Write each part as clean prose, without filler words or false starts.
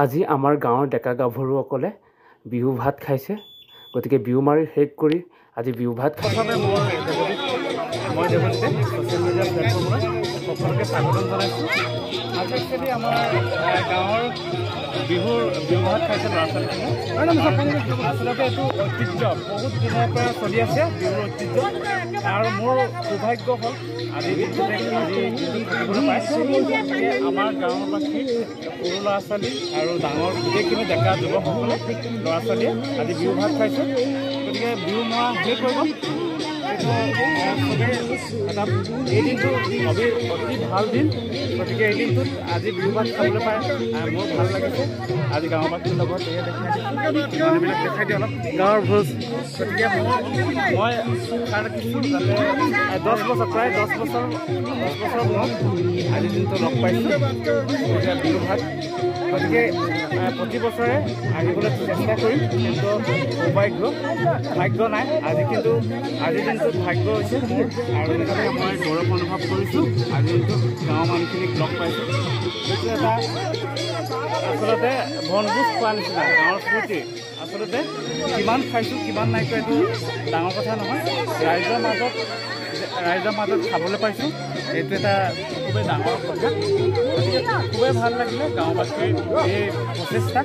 আজি আমাৰ গাঁৱৰ ডেকা গাভৰুসকলে বিহু ভাত খাইছে। গতিকে বিহু মাৰি শেষ কৰি আজি বিহু ভাত খাইছে। মই দেৱজিতে ছ'চিয়েল মিডিয়া প্লেটফৰ্মত সকলোকে স্বাগতম জনাইছোঁ। আজি একচুৱেলি আমাৰ গাঁৱৰ বিহু ভাত খাইছে ল'ৰা ছোৱালীখিনিয়ে। আচলতে এইটো ঐতিহ্য বহুত দিনৰ পৰা চলি আছে বিহুৰ ঐতিহ্য, আৰু মোৰ সৌভাগ্য হ'ল আজি থাকিবলৈ পাইছোঁ। আমাৰ গাঁৱৰবাসী সৰু ল'ৰা ছোৱালী আৰু ডাঙৰ গোটেইখিনি ডেকা যুৱকসকলে ল'ৰা ছোৱালীয়ে আজি বিহু ভাত খাইছে। গতিকে বিহু মৰা শেষ হৈ গ'ল। এই দিনটো অতি ভাল দিন। গতিকে এই দিনটোত আজি বিহু ভাত খাবলৈ পাই মোৰ ভাল লাগিছে। আজি গাঁওবাসীৰ লগত মানুহবিলাক দেখাই দিয়ে অলপ গাঁৱৰ ভোজ। গতিকে মই আশা ৰাখিছোঁ যাতে 10 বছৰ প্ৰায় 10 বছৰ মূৰত আজি দিনটো লগ পাইছোঁ এতিয়া বিহু ভাত। গতিকে প্ৰতি বছৰে আহিবলৈ চেষ্টা কৰিম, কিন্তু ভাগ্য নাই। কিন্তু আজিৰ দিনটোত ভাগ্য হৈছে মোৰ, আৰু সেইকাৰণে মই গৌৰৱ অনুভৱ কৰিছোঁ। আজি দিনটোত গাঁৱৰ মানুহখিনিক লগ পাইছোঁ। এইটো এটা আচলতে বনভোজ খোৱাৰ নিচিনা গাঁৱৰ স্মৃতি। আচলতে কিমান খাইছোঁ কিমান নাই খোৱা এইটো ডাঙৰ কথা নহয়। ৰাইজৰ মাজত খাবলৈ পাইছোঁ, এইটো এটা খুবেই ডাঙৰ কথা। গতিকে খুবেই ভাল লাগিলে গাঁওবাসীৰ এই প্ৰচেষ্টা।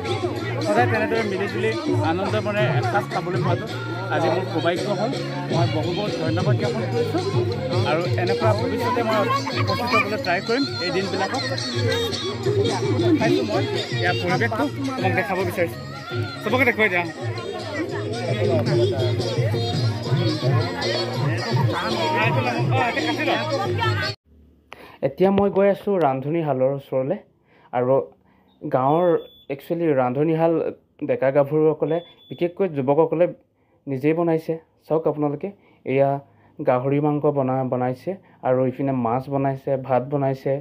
সদায় তেনেদৰে মিলিজুলি আনন্দ মনে এসাঁজ খাবলৈ পোৱাটো আজি মোৰ সৌভাগ্য হ'ল। মই বহুত ধন্যবাদ জ্ঞাপন কৰিছোঁ, আৰু এনেকুৱা ভৱিষ্যতে মই উপস্থিত হ'বলৈ ট্ৰাই কৰিম। এই দিনবিলাকত খাইছোঁ মই ইয়াৰ পৰিৱেশটো তোমাক দেখাব বিচাৰিছোঁ। চবকে দেখুৱাই দিয়া। এতিয়া মই গৈ আছোঁ ৰান্ধনীশালৰ ওচৰলৈ, আৰু গাঁৱৰ একচুৱেলি ৰান্ধনীশাল ডেকা গাভৰুসকলে বিশেষকৈ যুৱকসকলে নিজেই বনাইছে। চাওক আপোনালোকে, এয়া গাহৰি মাংস বনাইছে, আৰু ইপিনে মাছ বনাইছে, ভাত বনাইছে।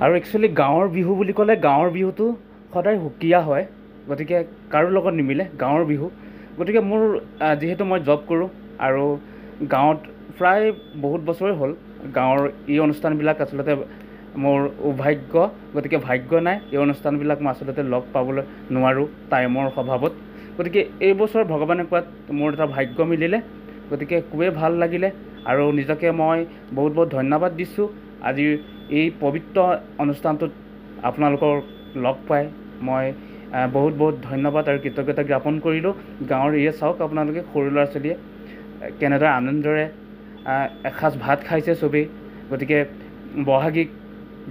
আৰু একচুৱেলি গাঁৱৰ বিহু বুলি ক'লে গাঁৱৰ বিহুটো সদায় সুকীয়া হয়। গতিকে কাৰো লগত নিমিলে গাঁৱৰ বিহু। গতিকে মোৰ যিহেতু মই জব কৰোঁ আৰু গাঁৱত প্ৰায় বহুত বছৰেই হ'ল, গাঁৱৰ এই অনুষ্ঠানবিলাক আচলতে মোৰ সৌভাগ্য। গতিকে ভাগ্য নাই, এই অনুষ্ঠানবিলাক মই আচলতে লগ পাবলৈ নোৱাৰোঁ টাইমৰ অভাৱত। গতিকে এইবছৰ ভগৱানে কোৱাত মোৰ এটা ভাগ্য মিলিলে। গতিকে খুবেই ভাল লাগিলে, আৰু নিজকে মই বহুত ধন্যবাদ দিছোঁ। আজিৰ এই পবিত্ৰ অনুষ্ঠানটোত আপোনালোকৰ লগ পাই মই বহুত ধন্যবাদ আৰু কৃতজ্ঞতা জ্ঞাপন কৰিলোঁ। গাঁৱৰ এয়ে চাওক আপোনালোকে, সৰু ল'ৰা ছোৱালীয়ে কেনেদৰে আনন্দৰে এসাঁজ ভাত খাইছে চবেই। গতিকে বহাগীক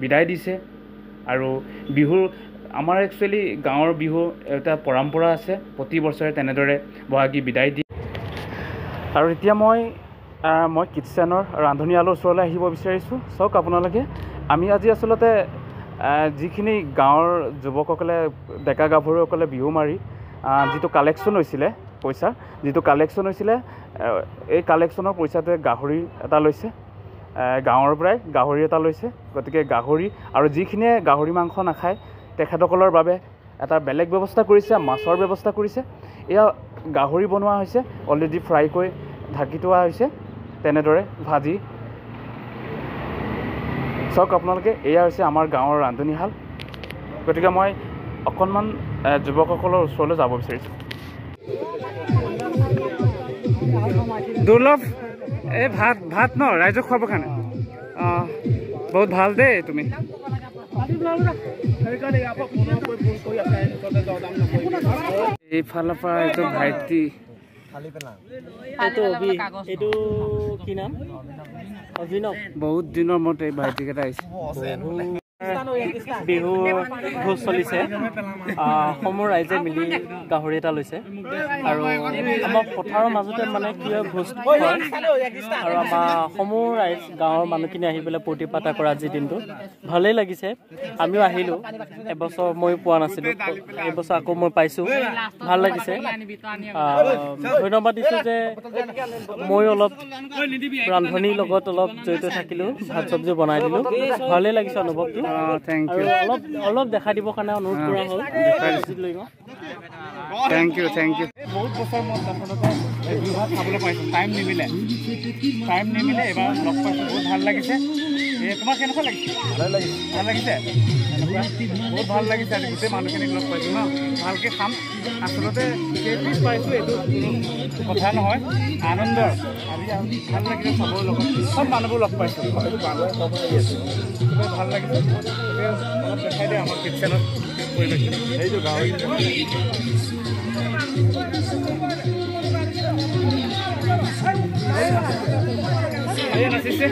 বিদায় দিছে। আৰু বিহুৰ আমাৰ একচুৱেলি গাঁৱৰ বিহু এটা পৰম্পৰা আছে, প্ৰতি বছৰে তেনেদৰে বহাগী বিদায় দিয়ে। আৰু এতিয়া মই কিটচেনৰ ৰান্ধনীশালৰ ওচৰলৈ আহিব বিচাৰিছোঁ। চাওক আপোনালোকে, আমি আজি আচলতে যিখিনি গাঁৱৰ যুৱকসকলে ডেকা গাভৰুসকলে বিহু মাৰি যিটো কালেকশ্যন হৈছিলে এই কালেকশ্যনৰ পইচাটোৱে গাহৰি এটা লৈছে, গাঁৱৰ পৰাই গাহৰি এটা লৈছে। গতিকে গাহৰি, আৰু যিখিনিয়ে গাহৰি মাংস নাখায় তেখেতসকলৰ বাবে এটা বেলেগ ব্যৱস্থা কৰিছে, মাছৰ ব্যৱস্থা কৰিছে। এয়া গাহৰি বনোৱা হৈছে, অলৰেডি ফ্ৰাই কৰি ঢাকি থোৱা হৈছে, তেনেদৰে ভাজি। চাওক আপোনালোকে, এয়া হৈছে আমাৰ গাঁৱৰ ৰান্ধনীশাল। গতিকে মই অকণমান যুৱকসকলৰ ওচৰলৈ যাব বিচাৰিছোঁ। দুৰ্লভ, এই ভাত ন ৰাইজক খুৱাবৰ কাৰণে। বহুত ভাল দেই তুমি। এইফালৰ পৰা এইটো ভাইটি, বহুত দিনৰ মূৰত এই ভাইটিকেইটা আহিছে। বিহু ভোজ চলিছে, সমূহ ৰাইজে মিলি গাহৰি এটা লৈছে, আৰু আমাৰ পথাৰৰ মাজতে মানে কি হয় ভোজ হয়, আৰু আমাৰ সমূহ ৰাইজ গাঁৱৰ মানুহখিনি আহি পেলাই ফূৰ্তি ফাৰ্তা কৰা আজিৰ দিনটো ভালেই লাগিছে। আমিও আহিলোঁ, এবছৰ মই পোৱা নাছিলোঁ, এইবছৰ আকৌ মই পাইছোঁ, ভাল লাগিছে। ধন্যবাদ দিছোঁ যে মই অলপ ৰান্ধনীৰ লগত অলপ জড়িত থাকিলোঁ, ভাত চব্জি বনাই দিলোঁ, ভালেই লাগিছে অনুভৱটো। Thank you. অলপ দেখা দিবৰ কাৰণে অনুৰোধ কৰা হ'ল। Thank you. বহুত বছৰ মূৰত আচলতে বিহু ভাত খাবলৈ পাইছোঁ, টাইম নিমিলে, এইবাৰ লগ পাইছোঁ, বহুত ভাল লাগিছে। তোমাক কেনেকুৱা লাগিছে? ভাল লাগিছে? বহুত ভাল লাগিছে। আজি গোটেই মানুহখিনিক লগ পাইছোঁ ন, ভালকৈ খাম। আচলতে কেইপিচ পাইছোঁ এইটো কোনো কথা নহয়, আনন্দৰ। আজি ভাল লাগিছে চবৰ লগত, চব মানুহবোৰ লগ পাইছোঁ। খুবেই ভাল লাগিছে। অলপ দেখাই দিয়ে আমাৰ কিটচেনত পৰিৱেশটো। সেইটো গাহৰি নাচিছে।